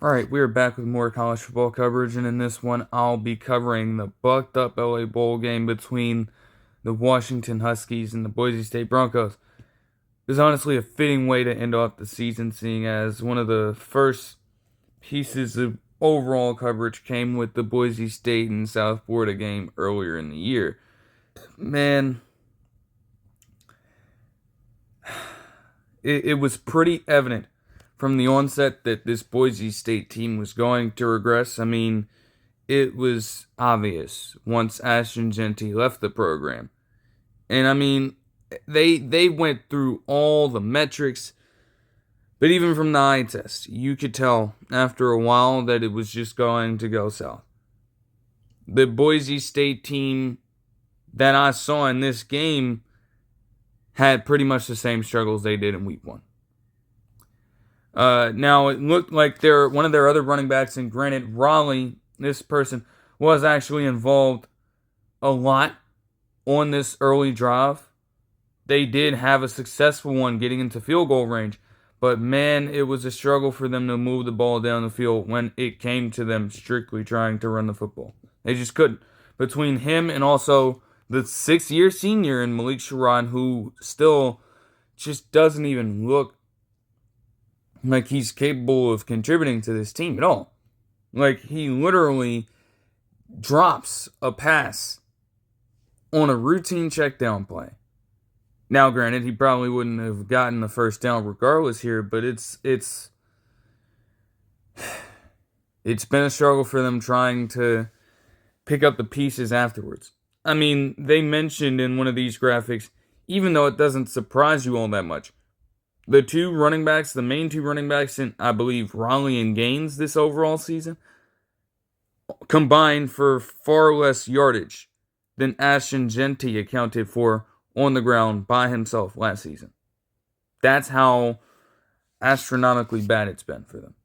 Alright, we are back with more college football coverage, and in this one, I'll be covering the bucked up LA Bowl game between the Washington Huskies and the Boise State Broncos. It was honestly a fitting way to end off the season, seeing as one of the first pieces of overall coverage came with the Boise State and South Florida game earlier in the year. Man, it was pretty evident from the onset that this Boise State team was going to regress. I mean, it was obvious once Ashton Jeanty left the program. And I mean, they went through all the metrics, but even from the eye test, you could tell after a while that it was just going to go south. The Boise State team that I saw in this game had pretty much the same struggles they did in week one. Now, it looked like one of their other running backs, and granted, Raleigh, this person, was actually involved a lot on this early drive. They did have a successful one getting into field goal range, but man, it was a struggle for them to move the ball down the field when it came to them strictly trying to run the football. They just couldn't. Between him and also the 6-year senior in Malik Sharon, who still just doesn't even look like he's capable of contributing to this team at all. Like, he literally drops a pass on a routine check down play. Now, granted, he probably wouldn't have gotten the first down regardless here, but it's been a struggle for them trying to pick up the pieces afterwards. I mean, they mentioned in one of these graphics, even though it doesn't surprise you all that much, the main two running backs in, I believe, Raleigh and Gaines this overall season, combined for far less yardage than Ashton Jeanty accounted for on the ground by himself last season. That's how astronomically bad it's been for them.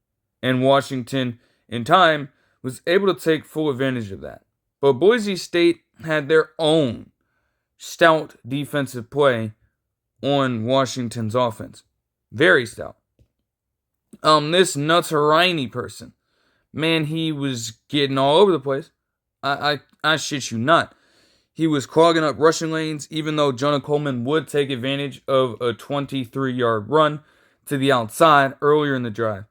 And Washington, in time, was able to take full advantage of that. But Boise State had their own stout defensive play on Washington's offense. Very stout. This Nutsaraini person, man, he was getting all over the place. I shit you not. He was clogging up rushing lanes, even though Jonah Coleman would take advantage of a 23-yard run to the outside earlier in the drive.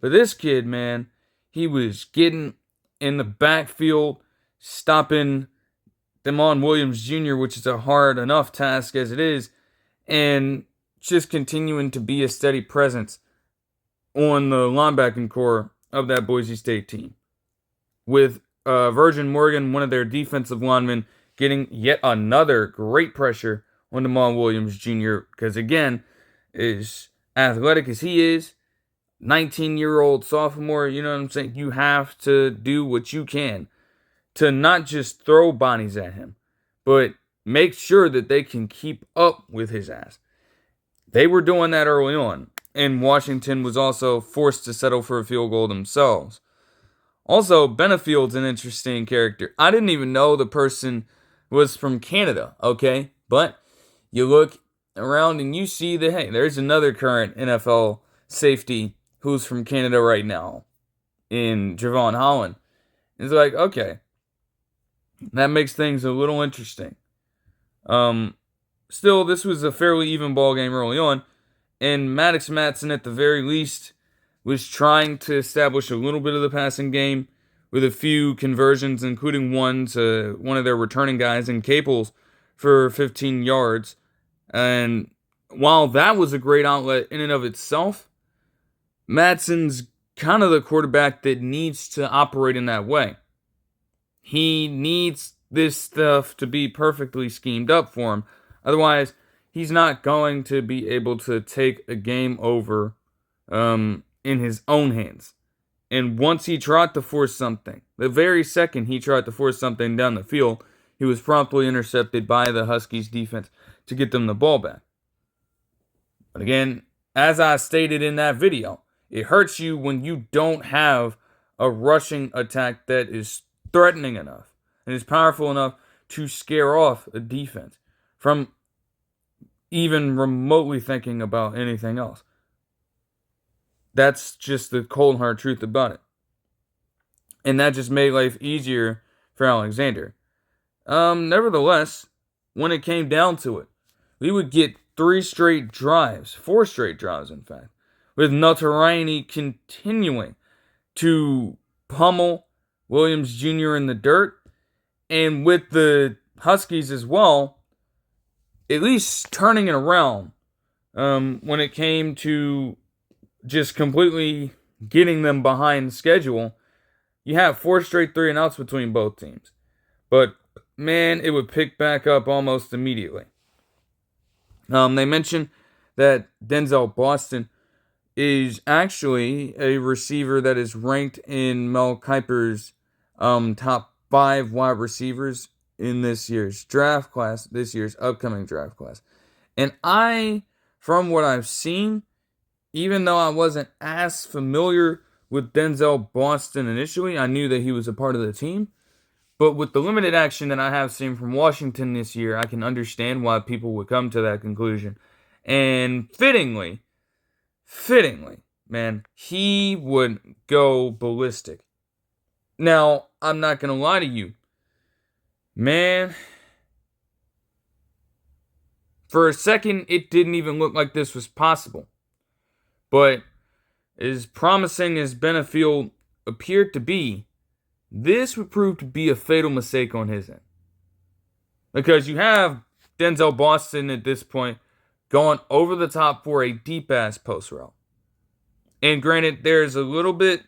But this kid, man, he was getting in the backfield, stopping Demond Williams Jr., which is a hard enough task as it is, and just continuing to be a steady presence on the linebacking core of that Boise State team. With Virgin Morgan, one of their defensive linemen, getting yet another great pressure on Demond Williams Jr. Because again, as athletic as he is, 19-year-old sophomore, you know what I'm saying? You have to do what you can to not just throw bodies at him, but make sure that they can keep up with his ass. They were doing that early on, and Washington was also forced to settle for a field goal themselves. Also, Benefield's an interesting character. I didn't even know the person was from Canada, okay? But you look around and you see that, hey, there's another current NFL safety who's from Canada right now in Javon Holland. It's like, okay, that makes things a little interesting. Still, this was a fairly even ball game early on, and Maddox Matson, at the very least, was trying to establish a little bit of the passing game with a few conversions, including one to one of their returning guys in Caples for 15 yards. And while that was a great outlet in and of itself, Matson's kind of the quarterback that needs to operate in that way. He needs this stuff to be perfectly schemed up for him. Otherwise, he's not going to be able to take a game over in his own hands. And once he tried to force something, the very second he tried to force something down the field, he was promptly intercepted by the Huskies defense to get them the ball back. But again, as I stated in that video, it hurts you when you don't have a rushing attack that is threatening enough and is powerful enough to scare off a defense from even remotely thinking about anything else. That's just the cold hard truth about it. And that just made life easier for Alexander. Nevertheless, when it came down to it, we would get 4 straight drives, in fact, with Notarini continuing to pummel Williams Jr. in the dirt, and with the Huskies as well, at least turning it around when it came to just completely getting them behind schedule. You have 4 straight 3-and-outs between both teams. But, man, it would pick back up almost immediately. They mentioned that Denzel Boston is actually a receiver that is ranked in Mel Kiper's top 5 wide receivers in this year's upcoming draft class. And from what I've seen, even though I wasn't as familiar with Denzel Boston initially, I knew that he was a part of the team. But with the limited action that I have seen from Washington this year, I can understand why people would come to that conclusion. And fittingly, man, he would go ballistic. Now, I'm not going to lie to you. Man, for a second, it didn't even look like this was possible. But as promising as Benefield appeared to be, this would prove to be a fatal mistake on his end. Because you have Denzel Boston at this point going over the top for a deep-ass post route. And granted, there's a little bit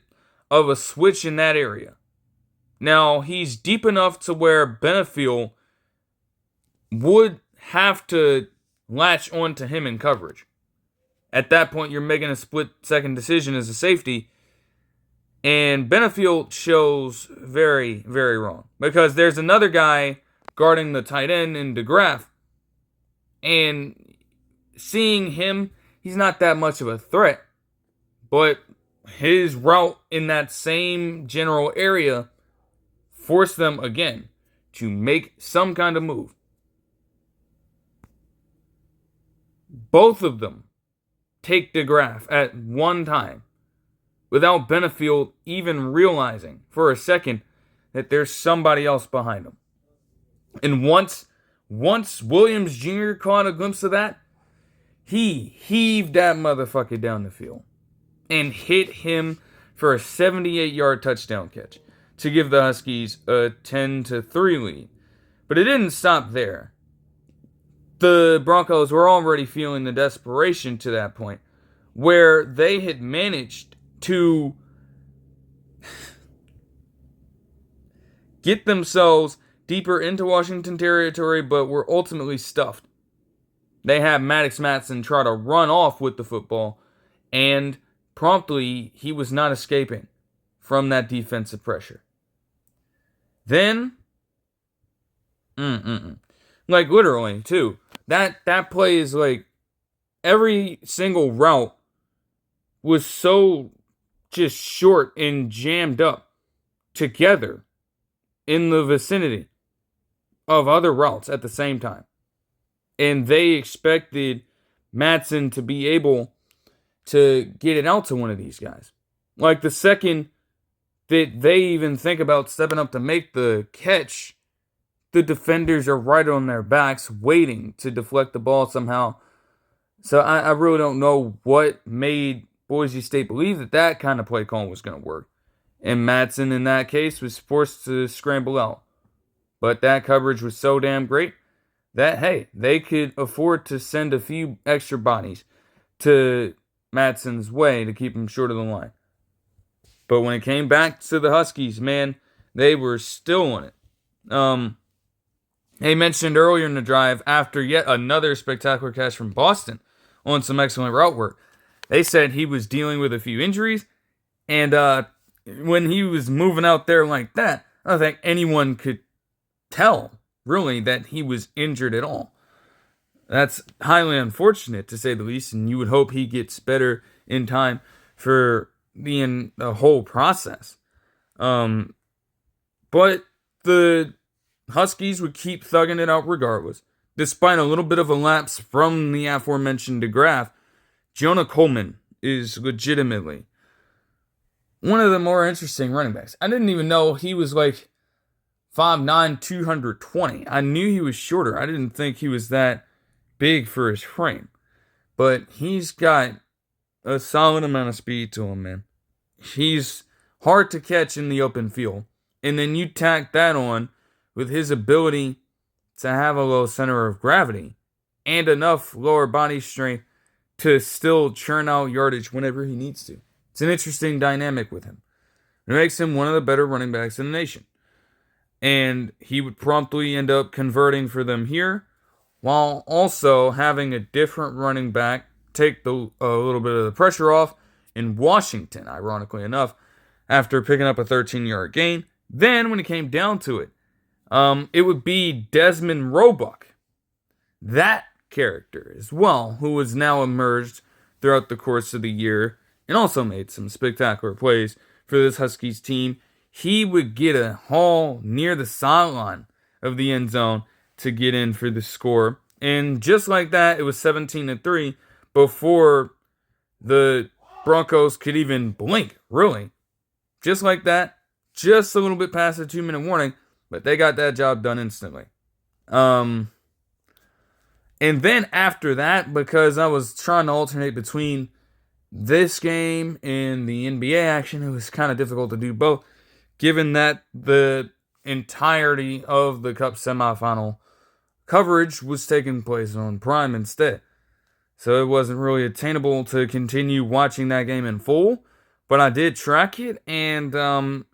of a switch in that area. Now, he's deep enough to where Benefield would have to latch onto him in coverage. At that point, you're making a split-second decision as a safety. And Benefield shows very, very wrong. Because there's another guy guarding the tight end in DeGraff. And seeing him, he's not that much of a threat. But his route in that same general area forced them again to make some kind of move. Both of them take DeGraff at one time without Benefield even realizing for a second that there's somebody else behind him. And once Williams Jr. caught a glimpse of that, he heaved that motherfucker down the field and hit him for a 78-yard touchdown catch to give the Huskies a 10-3 lead. But it didn't stop there. The Broncos were already feeling the desperation to that point, where they had managed to get themselves deeper into Washington territory, but were ultimately stuffed. They had Maddox Matson try to run off with the football, and promptly he was not escaping from that defensive pressure. Then, like literally too, that play is like every single route was so just short and jammed up together in the vicinity of other routes at the same time. And they expected Matson to be able to get it out to one of these guys. Like the second that they even think about stepping up to make the catch, the defenders are right on their backs waiting to deflect the ball somehow. So I really don't know what made Boise State believe that kind of play call was going to work. And Matson, in that case, was forced to scramble out. But that coverage was so damn great that, hey, they could afford to send a few extra bodies to Matson's way to keep him short of the line. But when it came back to the Huskies, man, they were still on it. They mentioned earlier in the drive, after yet another spectacular catch from Boston on some excellent route work, they said he was dealing with a few injuries, and when he was moving out there like that, I don't think anyone could tell, really, that he was injured at all. That's highly unfortunate, to say the least, and you would hope he gets better in time for the whole process. But the Huskies would keep thugging it out regardless. Despite a little bit of a lapse from the aforementioned DeGraff, Jonah Coleman is legitimately one of the more interesting running backs. I didn't even know he was like 5'9", 220. I knew he was shorter. I didn't think he was that big for his frame. But he's got a solid amount of speed to him, man. He's hard to catch in the open field. And then you tack that on with his ability to have a low center of gravity and enough lower body strength to still churn out yardage whenever he needs to. It's an interesting dynamic with him. It makes him one of the better running backs in the nation. And he would promptly end up converting for them here, while also having a different running back take a little bit of the pressure off in Washington, ironically enough, after picking up a 13-yard gain. Then, when it came down to it, it would be Desmond Roebuck, that character as well, who has now emerged throughout the course of the year and also made some spectacular plays for this Huskies team. He would get a haul near the sideline of the end zone to get in for the score. And just like that, it was 17-3 before the Broncos could even blink, really. Just like that, just a little bit past the 2-minute warning, but they got that job done instantly. And then after that, because I was trying to alternate between this game and the NBA action, it was kind of difficult to do both, given that the entirety of the Cup semifinal coverage was taking place on Prime instead. So it wasn't really attainable to continue watching that game in full, but I did track it, and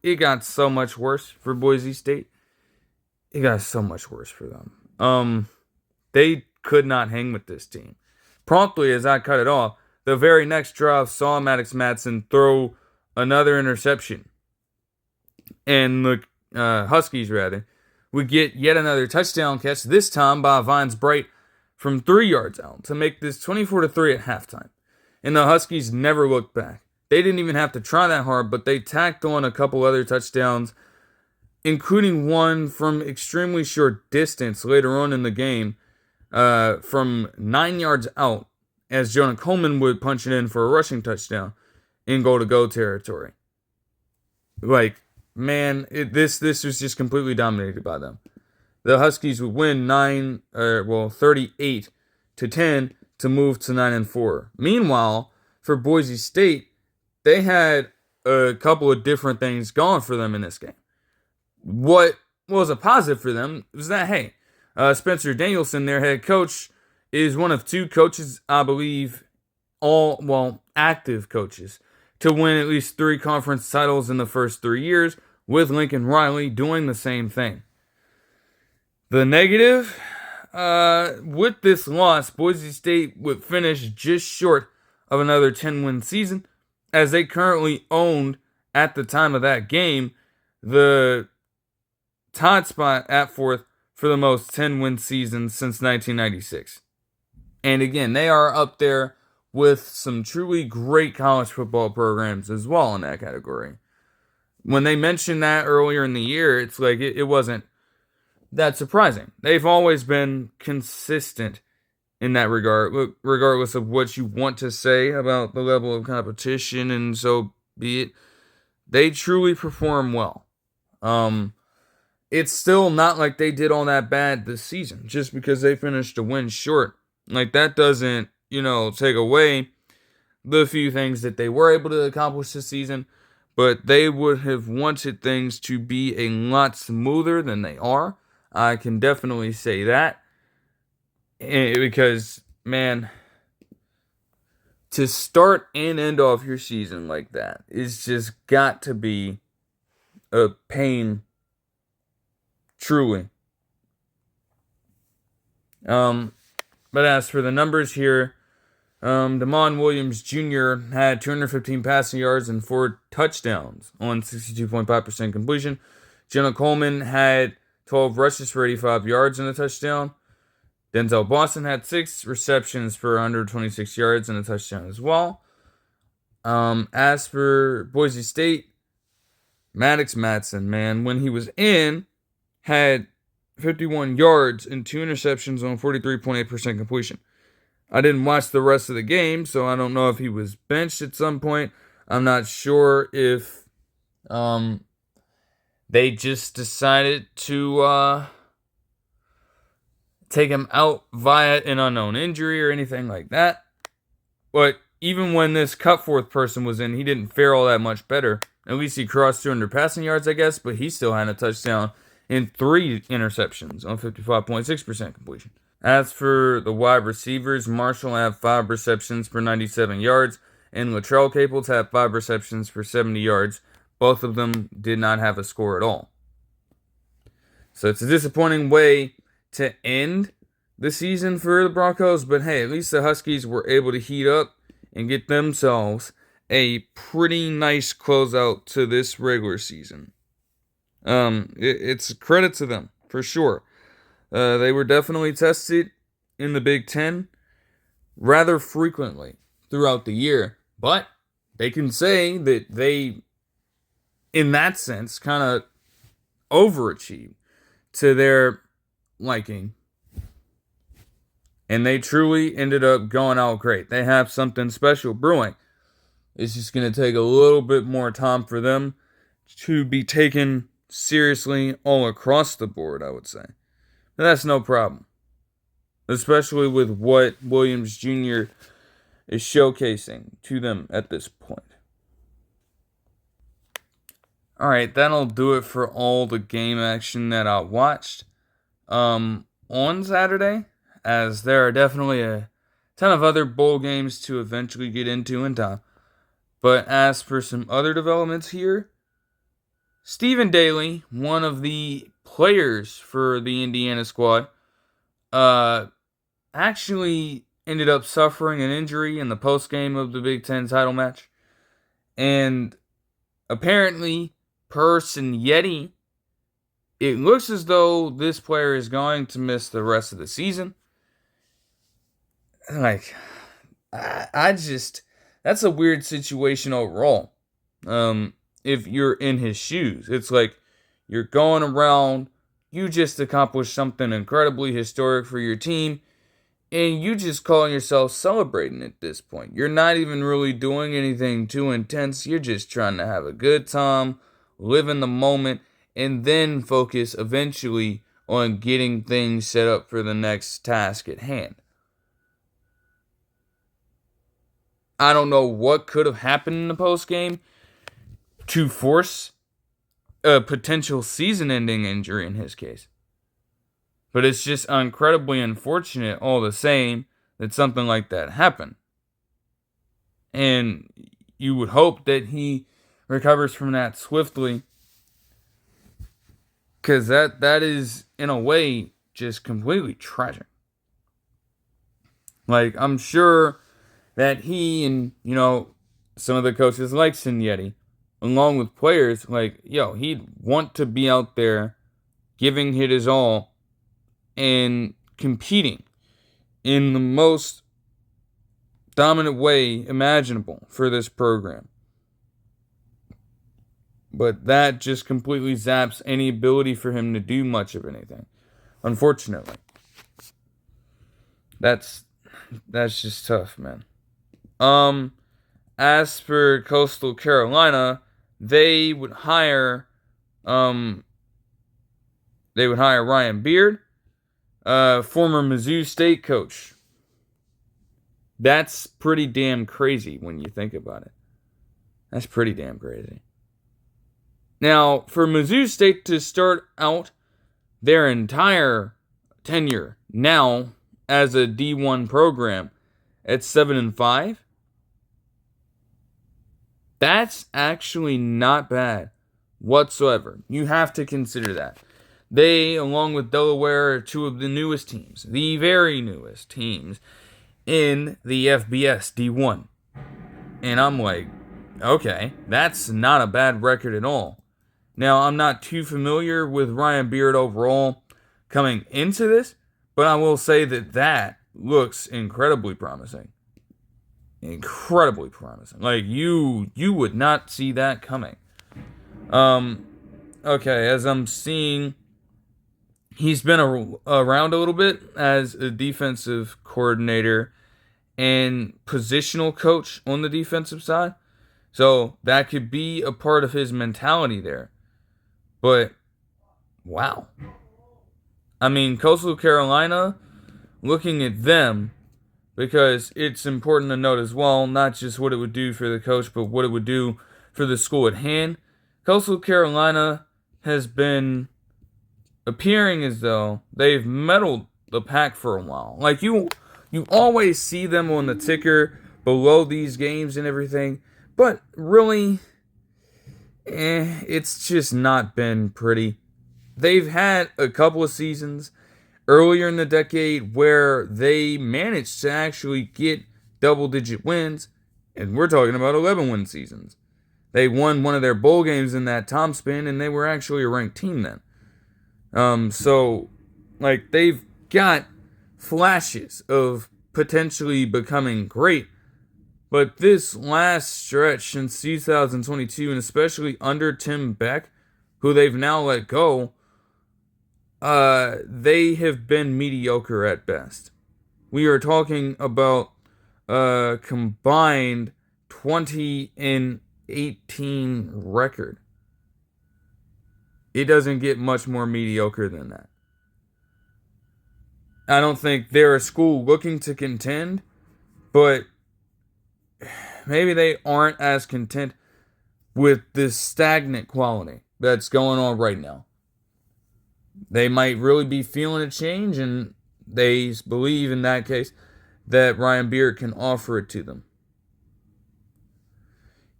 it got so much worse for Boise State. It got so much worse for them. They could not hang with this team. Promptly, as I cut it off, the very next drive saw Maddox Madsen throw another interception. And the Huskies, would get yet another touchdown catch, this time by Vines Bright from 3 yards out, to make this 24-3 at halftime. And the Huskies never looked back. They didn't even have to try that hard, but they tacked on a couple other touchdowns, including one from extremely short distance later on in the game, from 9 yards out, as Jonah Coleman would punch it in for a rushing touchdown in goal-to-go territory. Like, man, this was just completely dominated by them. The Huskies would win 38-10 to move to 9-4. Meanwhile, for Boise State, they had a couple of different things going for them in this game. What was a positive for them was that, hey, Spencer Danielson, their head coach, is one of 2 coaches, I believe, active coaches, to win at least 3 conference titles in the first 3 years, with Lincoln Riley doing the same thing. The negative, with this loss, Boise State would finish just short of another 10-win season, as they currently owned, at the time of that game, the tied spot at 4th for the most 10-win seasons since 1996. And again, they are up there with some truly great college football programs as well in that category. When they mentioned that earlier in the year, it's like it wasn't that surprising. They've always been consistent in that regard, regardless of what you want to say about the level of competition, and so be it. They truly perform well. It's still not like they did all that bad this season, just because they finished a win short. Like, that doesn't, take away the few things that they were able to accomplish this season, but they would have wanted things to be a lot smoother than they are. I can definitely say that. Because, man, to start and end off your season like that is just got to be a pain, truly. But as for the numbers here, Damon Williams Jr. had 215 passing yards and 4 touchdowns on 62.5% completion. Jonah Coleman had 12 rushes for 85 yards and a touchdown. Denzel Boston had 6 receptions for 126 yards and a touchdown as well. As for Boise State, Maddox Madsen, man, when he was in, had 51 yards and 2 interceptions on 43.8% completion. I didn't watch the rest of the game, so I don't know if he was benched at some point. I'm not sure if they just decided to take him out via an unknown injury or anything like that. But even when this Cutforth person was in, he didn't fare all that much better. At least he crossed 200 passing yards, I guess, but he still had a touchdown and 3 interceptions on 55.6% completion. As for the wide receivers, Marshall had 5 receptions for 97 yards, and Latrell Caples had 5 receptions for 70 yards. Both of them did not have a score at all. So it's a disappointing way to end the season for the Broncos, but hey, at least the Huskies were able to heat up and get themselves a pretty nice closeout to this regular season. It's a credit to them, for sure. They were definitely tested in the Big Ten rather frequently throughout the year, but they can say that they, in that sense, kind of overachieved to their liking. And they truly ended up going out great. They have something special brewing. It's just going to take a little bit more time for them to be taken seriously all across the board, I would say. But that's no problem. Especially with what Williams Jr. is showcasing to them at this point. Alright, that'll do it for all the game action that I watched on Saturday, as there are definitely a ton of other bowl games to eventually get into in time. But as for some other developments here, Stephen Daley, one of the players for the Indiana squad, actually ended up suffering an injury in the postgame of the Big Ten title match. And apparently, per Yeti, it looks as though this player is going to miss the rest of the season. Like, that's a weird situation overall. If you're in his shoes, it's like you're going around, you just accomplished something incredibly historic for your team, and you just calling yourself celebrating at this point. You're not even really doing anything too intense. You're just trying to have a good time, live in the moment, and then focus eventually on getting things set up for the next task at hand. I don't know what could have happened in the postgame to force a potential season-ending injury in his case. But it's just incredibly unfortunate all the same that something like that happened. And you would hope that he recovers from that swiftly, because that is, in a way, just completely tragic. Like, I'm sure that he and, some of the coaches like Yeti, along with players, he'd want to be out there giving it his all and competing in the most dominant way imaginable for this program. But that just completely zaps any ability for him to do much of anything, unfortunately. That's just tough, man. As for Coastal Carolina, they would hire Ryan Beard, former Mizzou State coach. That's pretty damn crazy when you think about it. That's pretty damn crazy. Now, for Mizzou State to start out their entire tenure now as a D1 program at 7-5, that's actually not bad whatsoever. You have to consider that. They, along with Delaware, are two of the newest teams, the very newest teams in the FBS D1. And I'm like, okay, that's not a bad record at all. Now, I'm not too familiar with Ryan Beard overall coming into this, but I will say that looks incredibly promising. Incredibly promising. Like, you would not see that coming. Okay, as I'm seeing, he's been around a little bit as a defensive coordinator and positional coach on the defensive side. So that could be a part of his mentality there. But, wow. I mean, Coastal Carolina, looking at them, because it's important to note as well, not just what it would do for the coach, but what it would do for the school at hand. Coastal Carolina has been appearing as though they've meddled the pack for a while. Like, you always see them on the ticker below these games and everything, but really, it's just not been pretty. They've had a couple of seasons earlier in the decade where they managed to actually get double-digit wins, and we're talking about 11-win seasons. They won one of their bowl games in that time span, and they were actually a ranked team then. So, like, they've got flashes of potentially becoming great, but this last stretch since 2022, and especially under Tim Beck, who they've now let go, they have been mediocre at best. We are talking about a combined 20-18 record. It doesn't get much more mediocre than that. I don't think they're a school looking to contend, but maybe they aren't as content with this stagnant quality that's going on right now. They might really be feeling a change, and they believe in that case that Ryan Beard can offer it to them.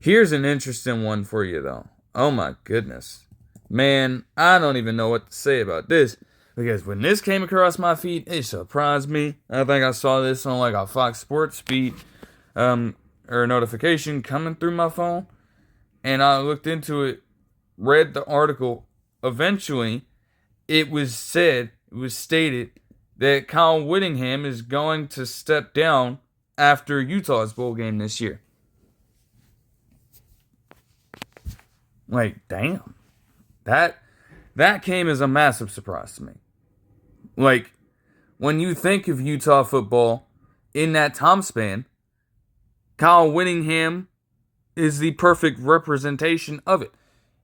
Here's an interesting one for you, though. Oh my goodness. Man, I don't even know what to say about this, because when this came across my feed, it surprised me. I think I saw this on like a Fox Sports feed, or notification coming through my phone, and I looked into it, read the article. Eventually, it was stated that Kyle Wittingham is going to step down after Utah's bowl game this year. Like, damn. That came as a massive surprise to me. Like, when you think of Utah football in that time span, Kyle Wittingham is the perfect representation of it.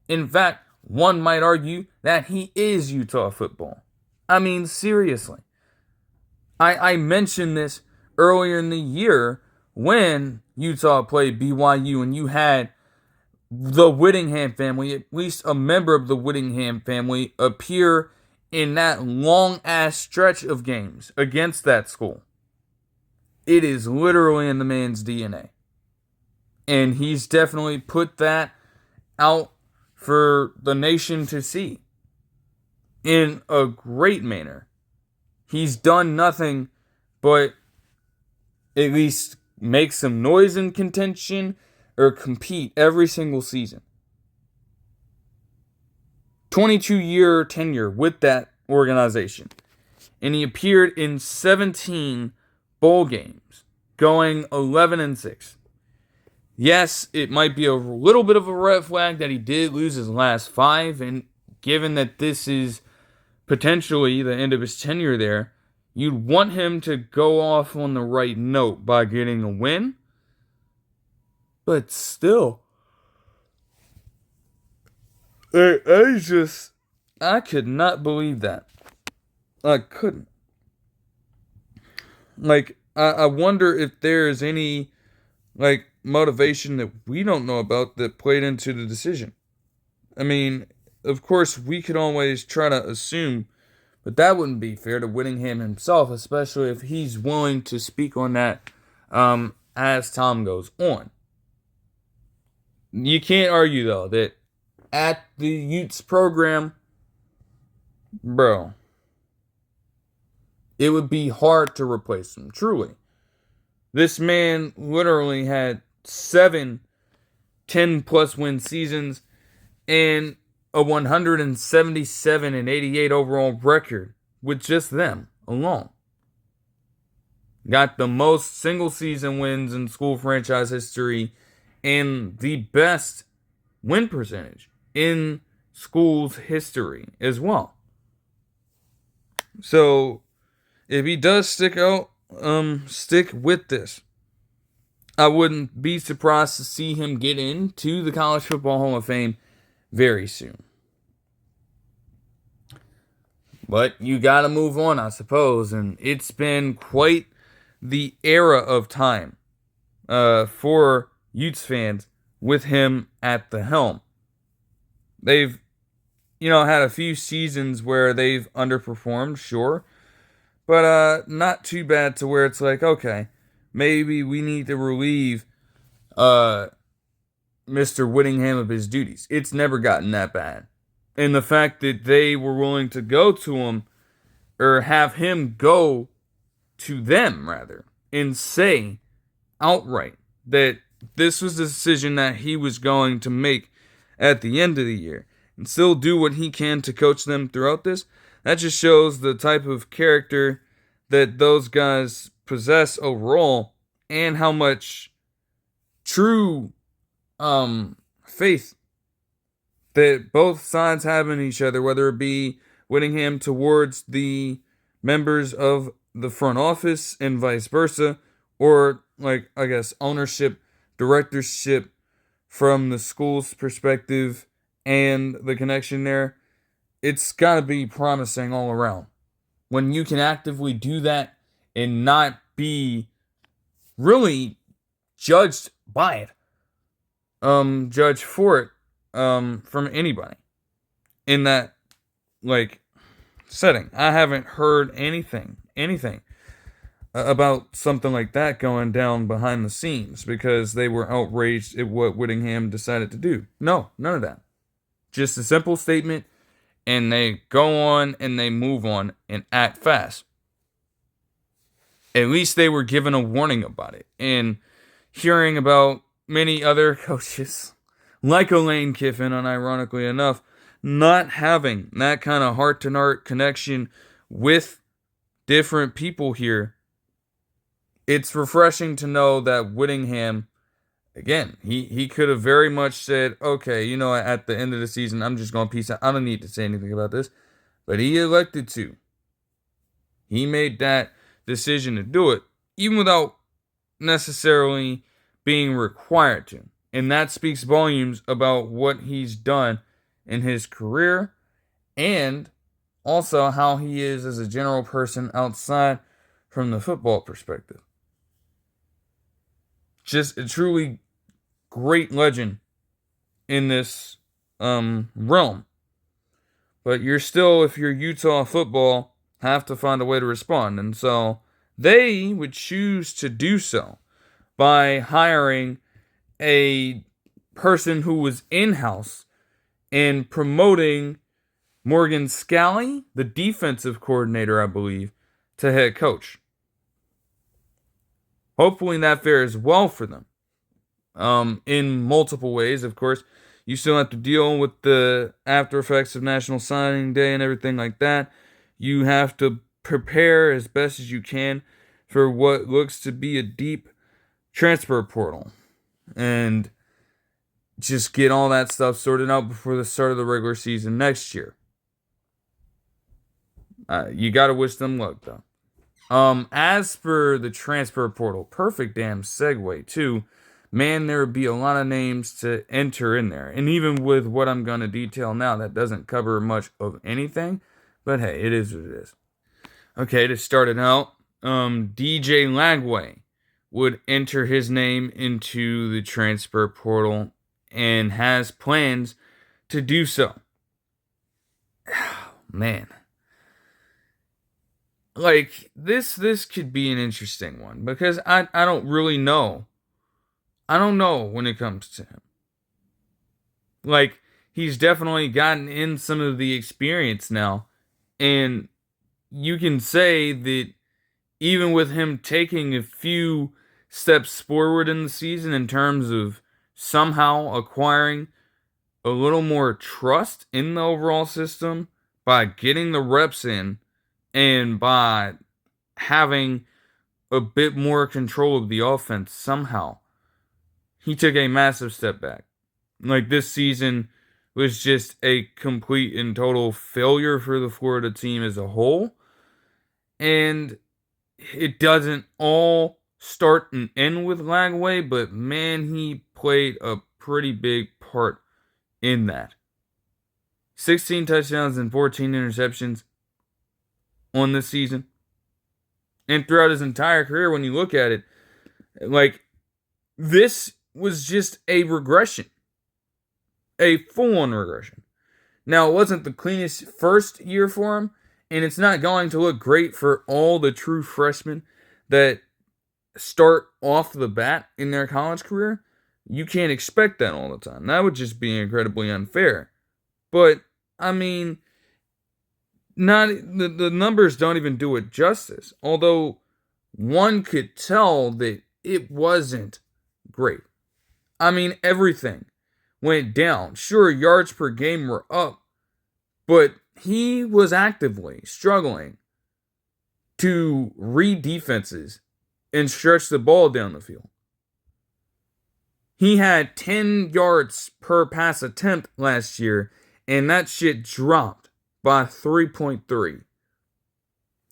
In fact, one might argue that he is Utah football. I mean, seriously. I mentioned this earlier in the year when Utah played BYU and you had the Wittingham family, at least a member of the Wittingham family, appear in that long-ass stretch of games against that school. It is literally in the man's DNA. And he's definitely put that out for the nation to see in a great manner. He's done nothing but at least make some noise in contention or compete every single season. 22-year tenure with that organization. And he appeared in 17 bowl games, going 11-6. Yes, it might be a little bit of a red flag that he did lose his last 5, and given that this is potentially the end of his tenure there, you'd want him to go off on the right note by getting a win. But still, I could not believe that. I couldn't. Like, I wonder if there is any, like, motivation that we don't know about that played into the decision. I mean, of course, we could always try to assume, but that wouldn't be fair to Wittingham himself, especially if he's willing to speak on that as time goes on. You can't argue, though, that at the Utes program, bro, it would be hard to replace him, truly. This man literally had 7 10-plus win seasons and a 177-88 overall record with just them alone. Got the most single-season wins in school franchise history and the best win percentage in school's history as well. So, if he does stick out stick with this. I wouldn't be surprised to see him get into the College Football Hall of Fame very soon. But you gotta move on, I suppose, and it's been quite the era of time for Utes fans with him at the helm. They've, had a few seasons where they've underperformed, sure, but not too bad to where it's like, okay, maybe we need to relieve Mr. Wittingham of his duties. It's never gotten that bad. And the fact that they were willing to go to him, or have him go to them, rather, and say outright that this was the decision that he was going to make at the end of the year, and still do what he can to coach them throughout this, that just shows the type of character that those guys possess overall, and how much true faith that both sides have in each other, whether it be Wittingham towards the members of the front office and vice versa, or ownership, directorship from the school's perspective and the connection there. It's got to be promising all around. When you can actively do that and not be really judged by it, judged for it, from anybody in that setting. I haven't heard anything about something like that going down behind the scenes because they were outraged at what Wittingham decided to do. No, none of that. Just a simple statement, and they go on and they move on and act fast. At least they were given a warning about it. And hearing about many other coaches, like Lane Kiffin, unironically enough, not having that kind of heart-to-heart connection with different people here, it's refreshing to know that Wittingham, again, he could have very much said, okay, at the end of the season, I'm just going to peace out. I don't need to say anything about this. But he elected to. He made that decision to do it, even without necessarily being required to. And that speaks volumes about what he's done in his career, and also how he is as a general person outside from the football perspective. Just a truly great legend in this realm. But you're still, if you're Utah football, have to find a way to respond. And so they would choose to do so by hiring a person who was in-house and promoting Morgan Scalley, the defensive coordinator, I believe, to head coach. Hopefully that fares well for them. In multiple ways, of course. You still have to deal with the after effects of National Signing Day and everything like that. You have to prepare as best as you can for what looks to be a deep transfer portal. And just get all that stuff sorted out before the start of the regular season next year. You got to wish them luck, though. As for the transfer portal, perfect damn segue, too. Man, there would be a lot of names to enter in there. And even with what I'm going to detail now, that doesn't cover much of anything. But hey, it is what it is. Okay, to start it out, DJ Lagway would enter his name into the transfer portal and has plans to do so. Man. This could be an interesting one because I don't really know. I don't know when it comes to him. He's definitely gotten in some of the experience now. And you can say that even with him taking a few steps forward in the season in terms of somehow acquiring a little more trust in the overall system by getting the reps in and by having a bit more control of the offense somehow, he took a massive step back. This season was just a complete and total failure for the Florida team as a whole. And it doesn't all start and end with Lagway, but man, he played a pretty big part in that. 16 touchdowns and 14 interceptions on this season. And throughout his entire career, when you look at it, like, this was just a regression. A full-on regression. Now, it wasn't the cleanest first year for him, and it's not going to look great for all the true freshmen that start off the bat in their college career. You can't expect that all the time. That would just be incredibly unfair. But, I mean, not the numbers don't even do it justice. Although, one could tell that it wasn't great. I mean, everything went down. Sure, yards per game were up, but he was actively struggling to read defenses and stretch the ball down the field. He had 10 yards per pass attempt last year, and that shit dropped by 3.3.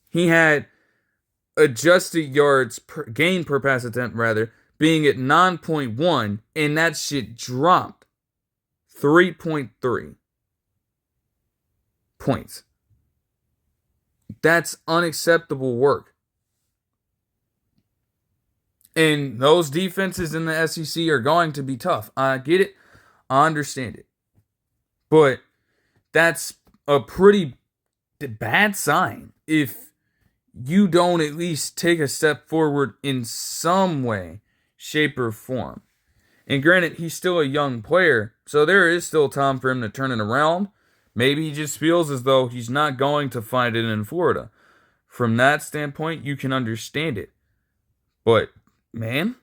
He had adjusted yards per gain per pass attempt, being at 9.1, and that shit dropped 3.3 points. That's unacceptable work. And those defenses in the SEC are going to be tough. I get it. I understand it. But that's a pretty bad sign if you don't at least take a step forward in some way, shape, or form. And granted, he's still a young player, so there is still time for him to turn it around. Maybe he just feels as though he's not going to find it in Florida. From that standpoint, you can understand it. But, man,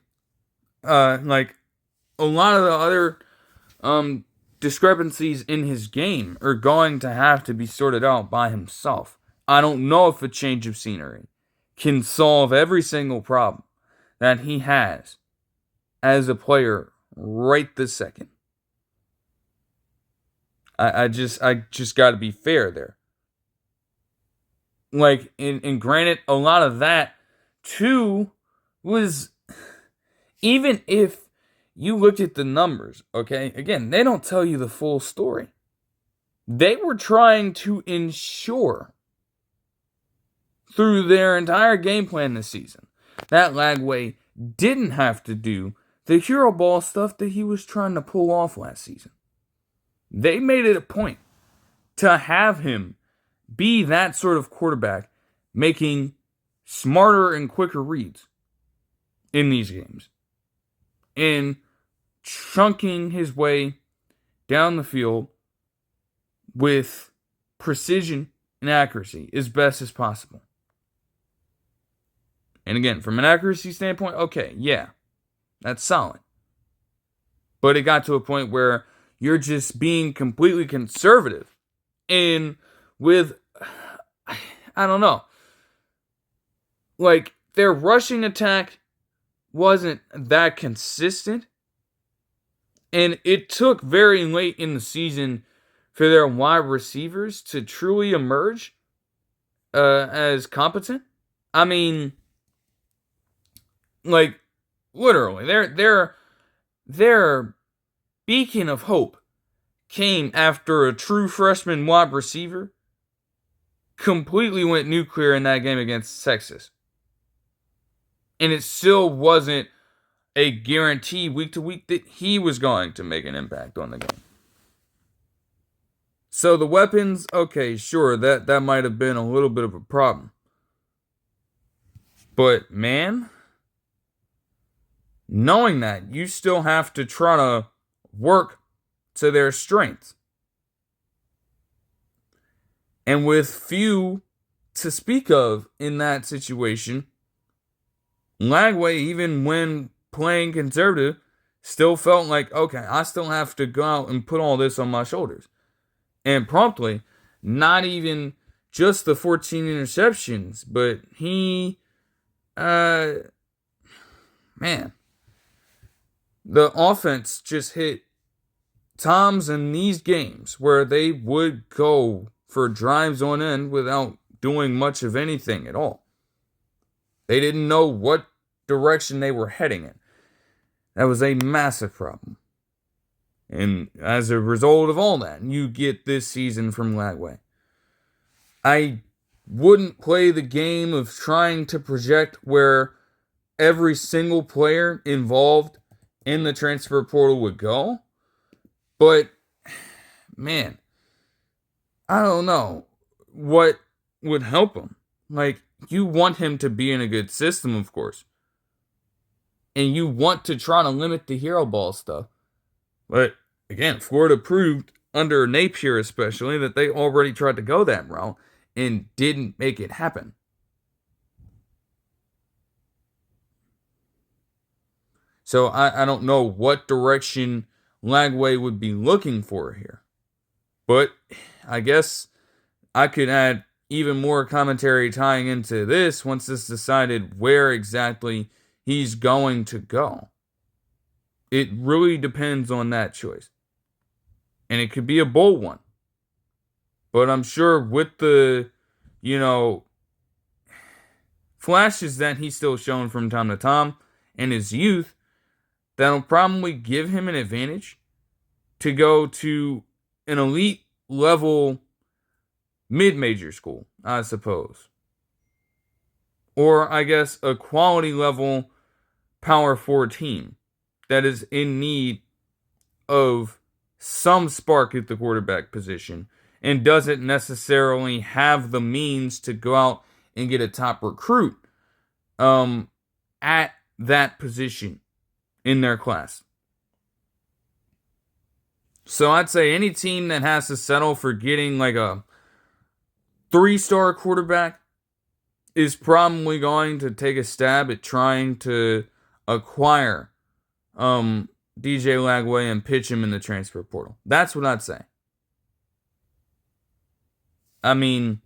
like, a lot of the other discrepancies in his game are going to have to be sorted out by himself. I don't know if a change of scenery can solve every single problem that he has as a player right this second. I just got to be fair there. Like, and granted, a lot of that, too, was, even if you look at the numbers, okay, again, they don't tell you the full story. They were trying to ensure through their entire game plan this season that Lagway didn't have to do the hero ball stuff that he was trying to pull off last season. They made it a point to have him be that sort of quarterback, making smarter and quicker reads in these games, and chunking his way down the field with precision and accuracy as best as possible. And again, from an accuracy standpoint, okay, yeah, that's solid. But it got to a point where you're just being completely conservative. And with, I don't know, like, their rushing attack wasn't that consistent. And it took very late in the season for their wide receivers to truly emerge as competent. I mean, like, literally, their beacon of hope came after a true freshman wide receiver completely went nuclear in that game against Texas. And it still wasn't a guarantee week to week that he was going to make an impact on the game. So the weapons, okay, sure, that might have been a little bit of a problem. But, man, knowing that, you still have to try to work to their strengths. And with few to speak of in that situation, Lagway, even when playing conservative, still felt like, okay, I still have to go out and put all this on my shoulders. And promptly, not even just the 14 interceptions, but he, man, the offense just hit times in these games where they would go for drives on end without doing much of anything at all. They didn't know what direction they were heading in. That was a massive problem. And as a result of all that, you get this season from Lagway. I wouldn't play the game of trying to project where every single player involved in the transfer portal would go. But, man, I don't know what would help him. Like, you want him to be in a good system, of course. And you want to try to limit the hero ball stuff. But, again, Florida proved, under Napier especially, that they already tried to go that route and didn't make it happen. So I don't know what direction Lagway would be looking for here. But I guess I could add even more commentary tying into this once it's decided where exactly he's going to go. It really depends on that choice. And it could be a bold one. But I'm sure with the, flashes that he's still shown from time to time in his youth, that'll probably give him an advantage to go to an elite level mid-major school, I suppose. Or, I guess, a quality level Power 4 team that is in need of some spark at the quarterback position and doesn't necessarily have the means to go out and get a top recruit at that position in their class. So I'd say any team that has to settle for getting like a 3-star quarterback is probably going to take a stab at trying to acquire DJ Lagway and pitch him in the transfer portal. That's what I'd say. I mean,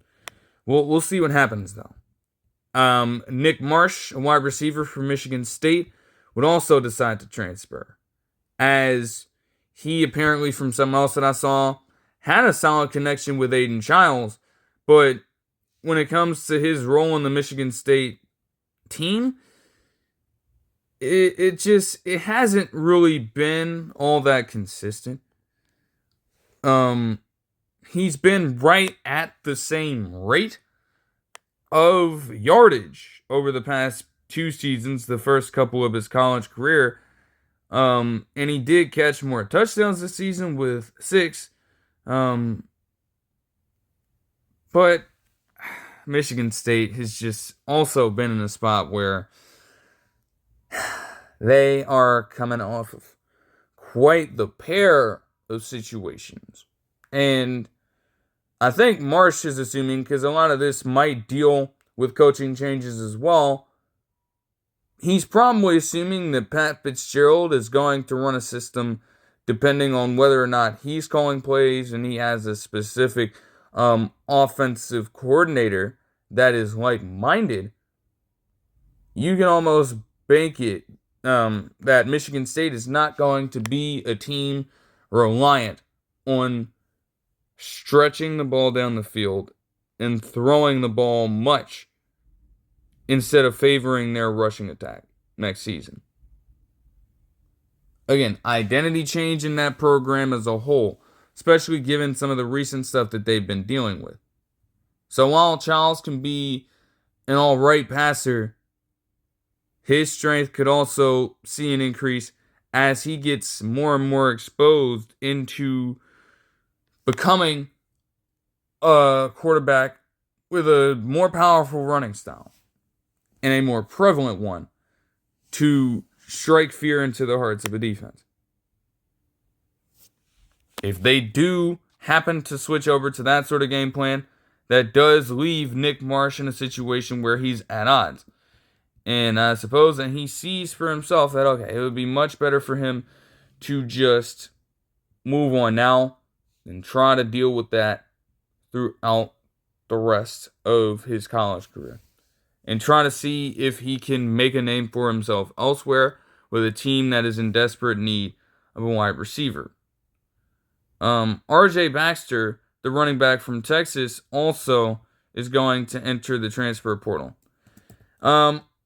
we'll see what happens though. Nick Marsh, a wide receiver from Michigan State, would also decide to transfer, as he apparently, from something else that I saw, had a solid connection with Aiden Childs, but when it comes to his role in the Michigan State team, it hasn't really been all that consistent. He's been right at the same rate of yardage over the past 2 seasons, the first couple of his college career. And he did catch more touchdowns this season with 6. But Michigan State has just also been in a spot where they are coming off of quite the pair of situations. And I think Marsh is assuming, because a lot of this might deal with coaching changes as well, he's probably assuming that Pat Fitzgerald is going to run a system depending on whether or not he's calling plays and he has a specific offensive coordinator that is like-minded. You can almost bank it that Michigan State is not going to be a team reliant on stretching the ball down the field and throwing the ball much instead of favoring their rushing attack next season. Again, identity change in that program as a whole, especially given some of the recent stuff that they've been dealing with. So while Charles can be an alright passer, his strength could also see an increase as he gets more and more exposed into becoming a quarterback with a more powerful running style and a more prevalent one to strike fear into the hearts of a defense. If they do happen to switch over to that sort of game plan, that does leave Nick Marsh in a situation where he's at odds. And I suppose that he sees for himself that, okay, it would be much better for him to just move on now and try to deal with that throughout the rest of his college career. And try to see if he can make a name for himself elsewhere with a team that is in desperate need of a wide receiver. RJ Baxter, the running back from Texas, also is going to enter the transfer portal.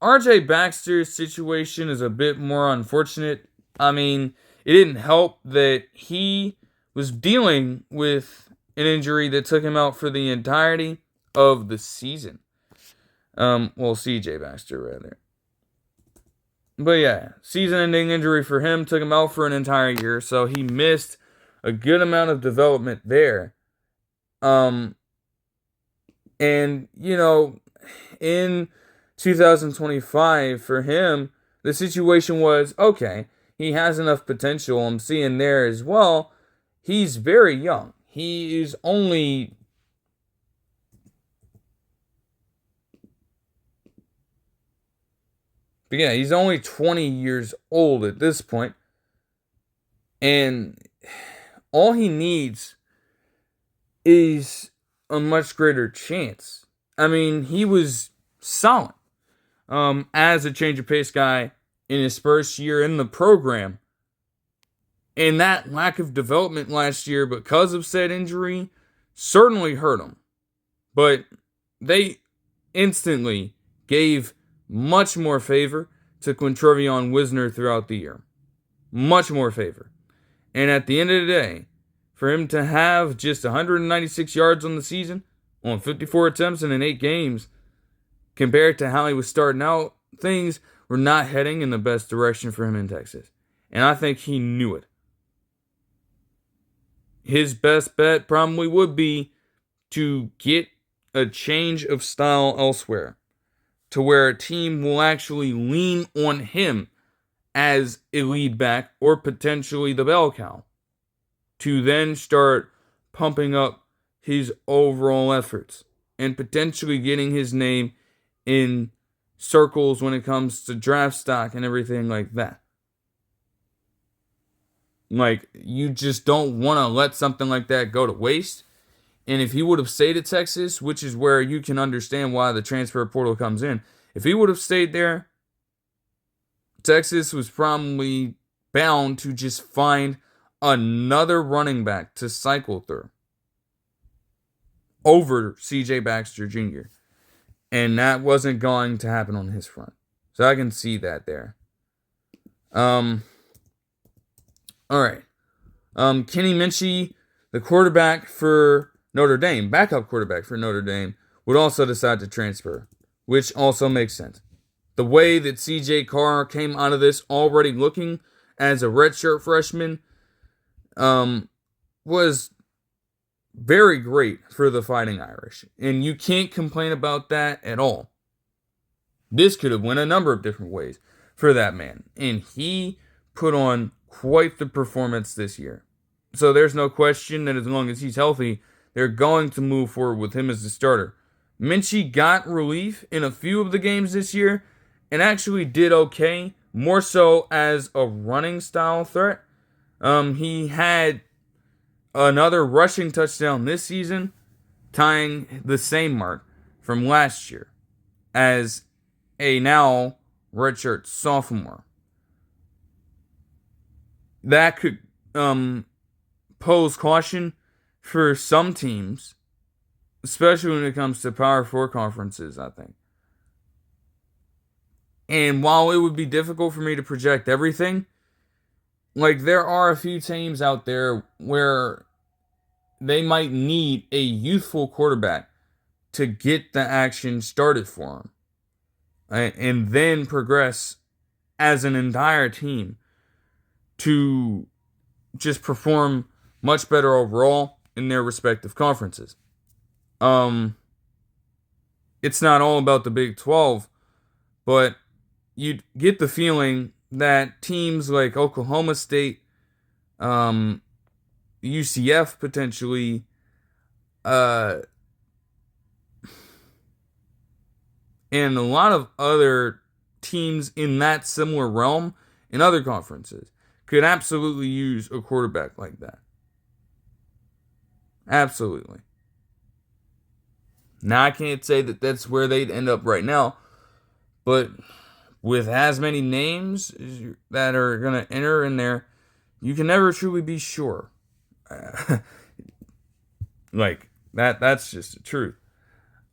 RJ Baxter's situation is a bit more unfortunate. I mean, it didn't help that he was dealing with an injury that took him out for the entirety of the season. CJ Baxter, rather. But yeah, season-ending injury for him took him out for an entire year, so he missed a good amount of development there. And, in 2025, for him, the situation was, okay, he has enough potential. I'm seeing there as well. He's very young. He is only... But yeah, he's only 20 years old at this point. And all he needs is a much greater chance. I mean, he was solid as a change of pace guy in his first year in the program. And that lack of development last year because of said injury certainly hurt him. But they instantly gave much more favor to Quintrevion Wisner throughout the year. Much more favor. And at the end of the day, for him to have just 196 yards on the season, on 54 attempts and in 8 games, compared to how he was starting out, things were not heading in the best direction for him in Texas. And I think he knew it. His best bet probably would be to get a change of style elsewhere, to where a team will actually lean on him as a lead back or potentially the bell cow, to then start pumping up his overall efforts and potentially getting his name in circles when it comes to draft stock and everything like that. Like, you just don't want to let something like that go to waste. And if he would have stayed at Texas, which is where you can understand why the transfer portal comes in, if he would have stayed there, Texas was probably bound to just find another running back to cycle through over CJ Baxter Jr. And that wasn't going to happen on his front. So I can see that there. All right. Kenny Minchey, the quarterback for Notre Dame, backup quarterback for Notre Dame, would also decide to transfer, which also makes sense. The way that CJ Carr came out of this already looking as a redshirt freshman was very great for the Fighting Irish. And you can't complain about that at all. This could have went a number of different ways for that man. And he put on quite the performance this year. So there's no question that as long as he's healthy, they're going to move forward with him as the starter. Minchey got relief in a few of the games this year and actually did okay, more so as a running style threat. He had another rushing touchdown this season, tying the same mark from last year as a now redshirt sophomore. That could pose caution for some teams, especially when it comes to Power 4 conferences, I think. And while it would be difficult for me to project everything, like, there are a few teams out there where they might need a youthful quarterback to get the action started for them, and then progress as an entire team to just perform much better overall in their respective conferences. It's not all about the Big 12, but you get the feeling that teams like Oklahoma State, UCF potentially, and a lot of other teams in that similar realm in other conferences could absolutely use a quarterback like that. Absolutely. Now, I can't say that that's where they'd end up right now, but with as many names that are going to enter in there, you can never truly be sure. Like, that's just the truth.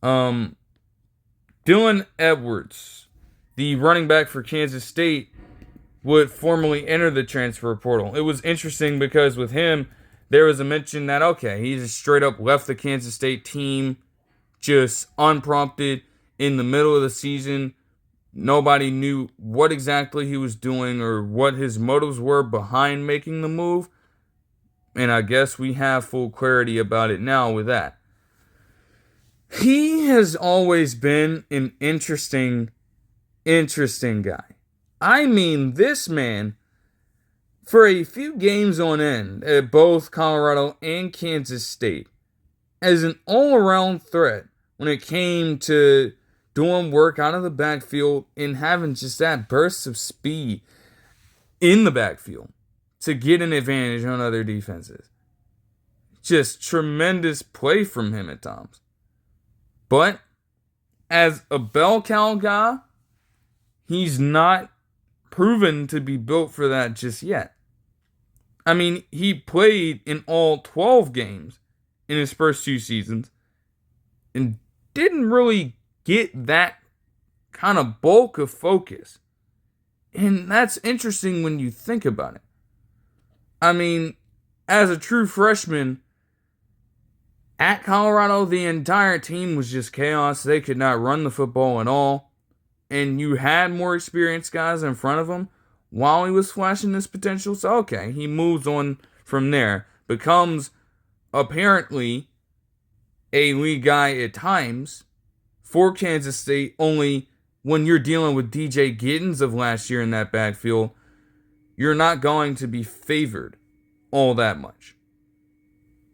Dylan Edwards, the running back for Kansas State, would formally enter the transfer portal. It was interesting because with him, there was a mention that, okay, he just straight up left the Kansas State team just unprompted in the middle of the season. Nobody knew what exactly he was doing or what his motives were behind making the move. And I guess we have full clarity about it now with that. He has always been an interesting guy. I mean, this man, for a few games on end at both Colorado and Kansas State, as an all-around threat when it came to doing work out of the backfield and having just that burst of speed in the backfield to get an advantage on other defenses. Just tremendous play from him at times. But as a bell cow guy, he's not proven to be built for that just yet. I mean, he played in all 12 games in his first 2 seasons and didn't really get that kind of bulk of focus. And that's interesting when you think about it. I mean, as a true freshman, at Colorado, the entire team was just chaos. They could not run the football at all. And you had more experienced guys in front of him while he was flashing this potential. So, okay, he moves on from there. Becomes, apparently, a lead guy at times for Kansas State. Only when you're dealing with DJ Giddens of last year in that backfield, you're not going to be favored all that much.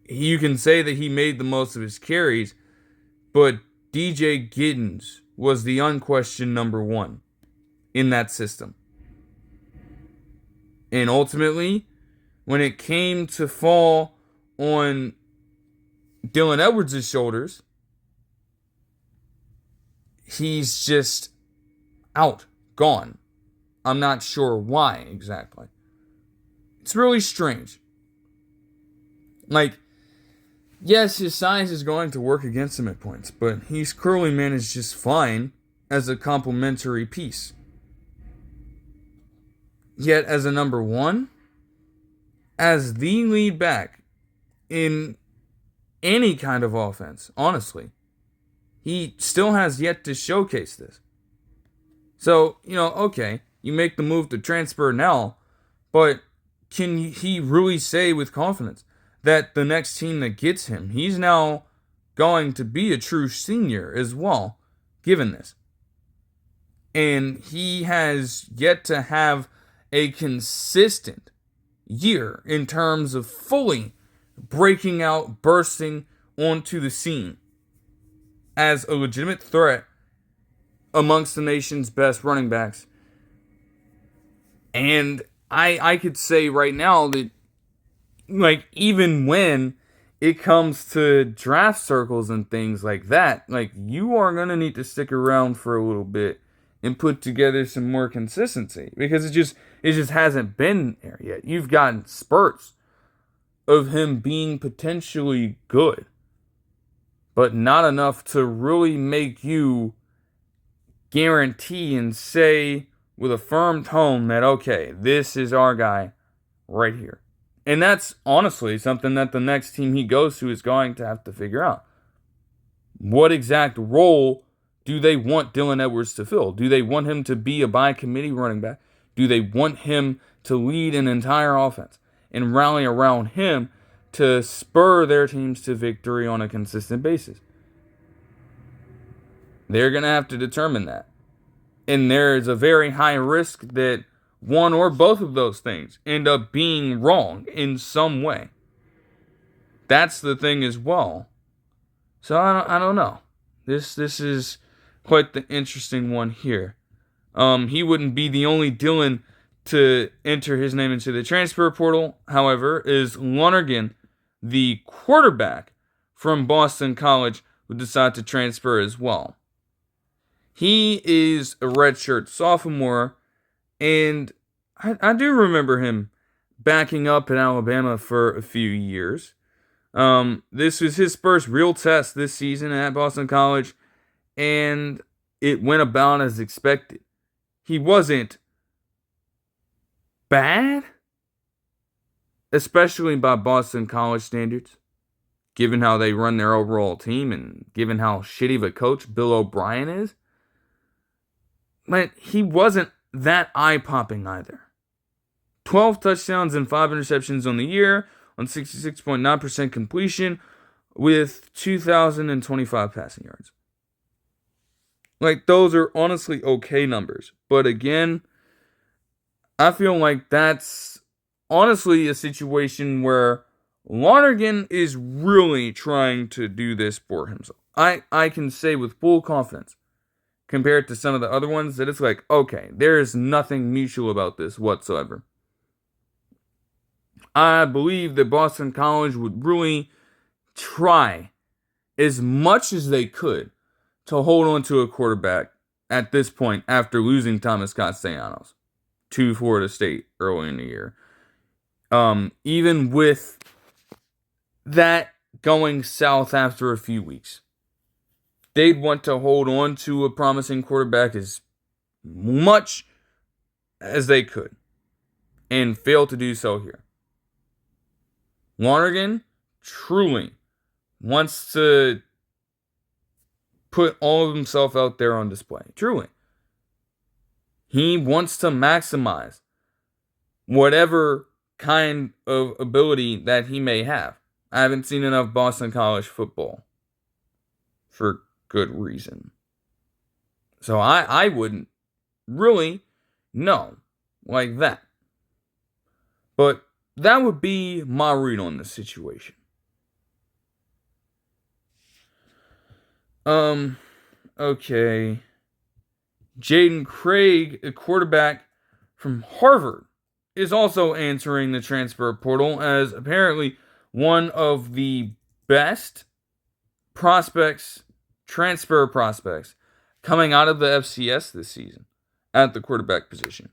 You can say that he made the most of his carries, but DJ Giddens was the unquestioned number 1 in that system. And ultimately, when it came to fall on Dylan Edwards' shoulders, he's just out, gone. I'm not sure why exactly. It's really strange. Like, yes, his size is going to work against him at points, but he's currently managed just fine as a complementary piece. Yet, as a number 1, as the lead back in any kind of offense, honestly, he still has yet to showcase this. So, okay, you make the move to transfer now, but can he really say with confidence that the next team that gets him, he's now going to be a true senior as well, given this? And he has yet to have a consistent year in terms of fully breaking out, bursting onto the scene as a legitimate threat amongst the nation's best running backs. And I could say right now that, like, even when it comes to draft circles and things like that, like, you are going to need to stick around for a little bit and put together some more consistency, because it just hasn't been there yet. You've gotten spurts of him being potentially good, but not enough to really make you guarantee and say with a firm tone that, okay, this is our guy right here. And that's honestly something that the next team he goes to is going to have to figure out. What exact role do they want Dylan Edwards to fill? Do they want him to be a by-committee running back? Do they want him to lead an entire offense and rally around him to spur their teams to victory on a consistent basis? They're going to have to determine that. And there's a very high risk that one or both of those things end up being wrong in some way. That's the thing as well. So I don't know. This is quite the interesting one here. He wouldn't be the only Dylan to enter his name into the transfer portal. However, is Lonergan, the quarterback from Boston College, would decide to transfer as well. He is a redshirt sophomore, and I do remember him backing up in Alabama for a few years. This was his first real test this season at Boston College, and it went about as expected. he wasn't bad, especially by Boston College standards, given how they run their overall team and given how shitty of a coach Bill O'Brien is. But he wasn't that eye-popping either. 12 touchdowns and 5 interceptions on the year, on 66.9% completion, with 2,025 passing yards. Like, those are honestly okay numbers. But again, I feel like that's honestly a situation where Lonergan is really trying to do this for himself. I can say with full confidence, compared to some of the other ones, that it's like, okay, there is nothing mutual about this whatsoever. I believe that Boston College would really try as much as they could to hold on to a quarterback at this point after losing Thomas Castellanos to Florida State early in the year. Even with that going south after a few weeks, they'd want to hold on to a promising quarterback as much as they could and fail to do so here. Lonergan truly wants to put all of himself out there on display. Truly. He wants to maximize whatever kind of ability that he may have. I haven't seen enough Boston College football for good reason. So I wouldn't really know like that. But that would be my read on the situation. Okay. Jaden Craig, a quarterback from Harvard, is also answering the transfer portal as apparently one of the best transfer prospects, coming out of the FCS this season at the quarterback position.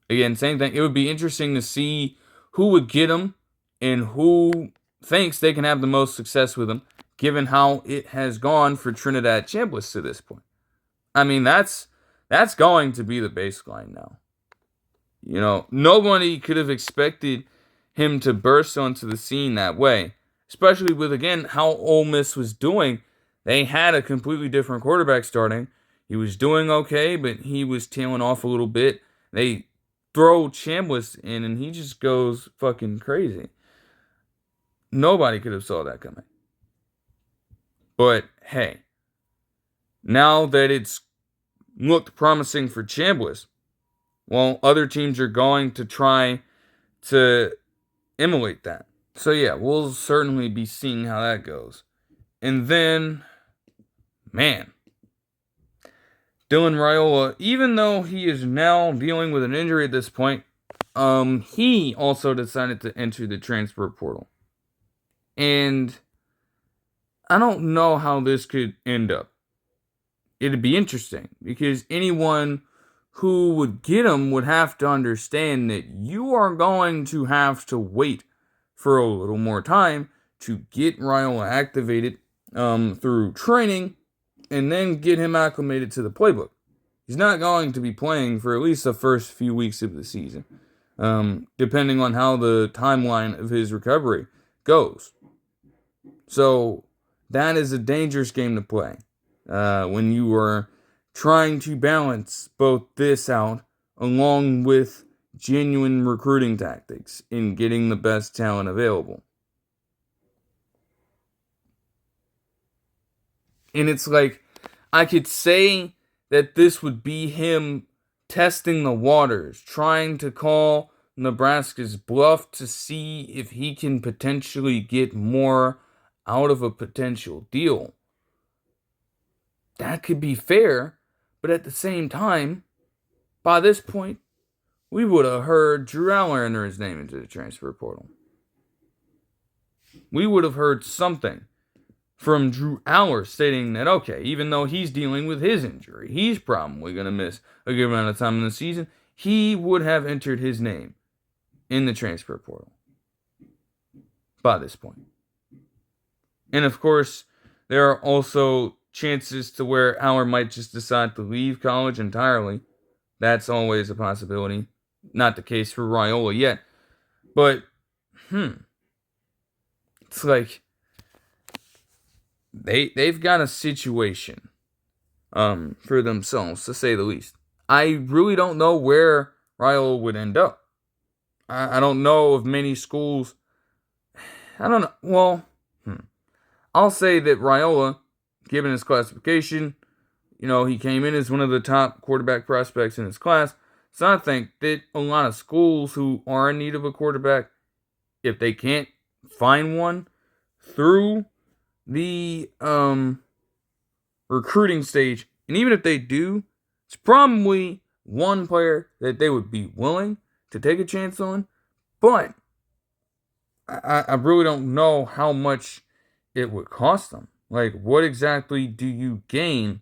Again, same thing. It would be interesting to see who would get him and who thinks they can have the most success with him, given how it has gone for Trinidad Chambliss to this point. I mean, that's going to be the baseline now. You know, nobody could have expected him to burst onto the scene that way, especially with, again, how Ole Miss was doing. They had a completely different quarterback starting. He was doing okay, but he was tailing off a little bit. They throw Chambliss in, and he just goes fucking crazy. Nobody could have saw that coming. But, hey, now that it's looked promising for Chambliss, well, other teams are going to try to emulate that. So, yeah, we'll certainly be seeing how that goes. And then, man, Dylan Raiola, even though he is now dealing with an injury at this point, he also decided to enter the transfer portal. And I don't know how this could end up. It'd be interesting because anyone who would get him would have to understand that you are going to have to wait for a little more time to get Raiola activated through training and then get him acclimated to the playbook. He's not going to be playing for at least the first few weeks of the season, depending on how the timeline of his recovery goes. So that is a dangerous game to play when you are trying to balance both this out along with genuine recruiting tactics in getting the best talent available. And it's like, I could say that this would be him testing the waters, trying to call Nebraska's bluff to see if he can potentially get more out of a potential deal. That could be fair, but at the same time, by this point, we would have heard Drew Aller enter his name into the transfer portal. We would have heard something from Drew Aller stating that, okay, even though he's dealing with his injury, he's probably going to miss a good amount of time in the season, he would have entered his name in the transfer portal by this point. And of course, there are also chances to where Aller might just decide to leave college entirely That's always a possibility. Not the case for Raiola yet. But, it's like they've got a situation for themselves, to say the least. I really don't know where Raiola would end up. I don't know of many schools. I don't know. Well, I'll say that Raiola, given his classification, he came in as one of the top quarterback prospects in his class. So I think that a lot of schools who are in need of a quarterback, if they can't find one through the recruiting stage, and even if they do, it's probably one player that they would be willing to take a chance on. But I really don't know how much it would cost them. Like, what exactly do you gain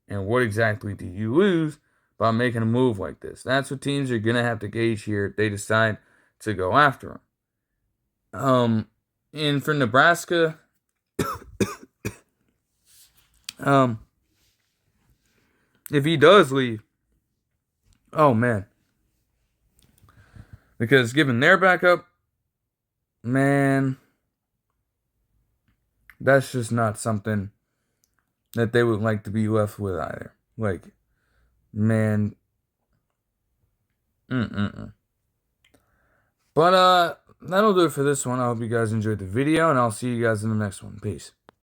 and what exactly do you lose by making a move like this? That's what teams are going to have to gauge here if they decide to go after him. And for Nebraska, if he does leave, oh man. Because given their backup, man, that's just not something that they would like to be left with either. Like, man. But, that'll do it for this one. I hope you guys enjoyed the video, and I'll see you guys in the next one. Peace.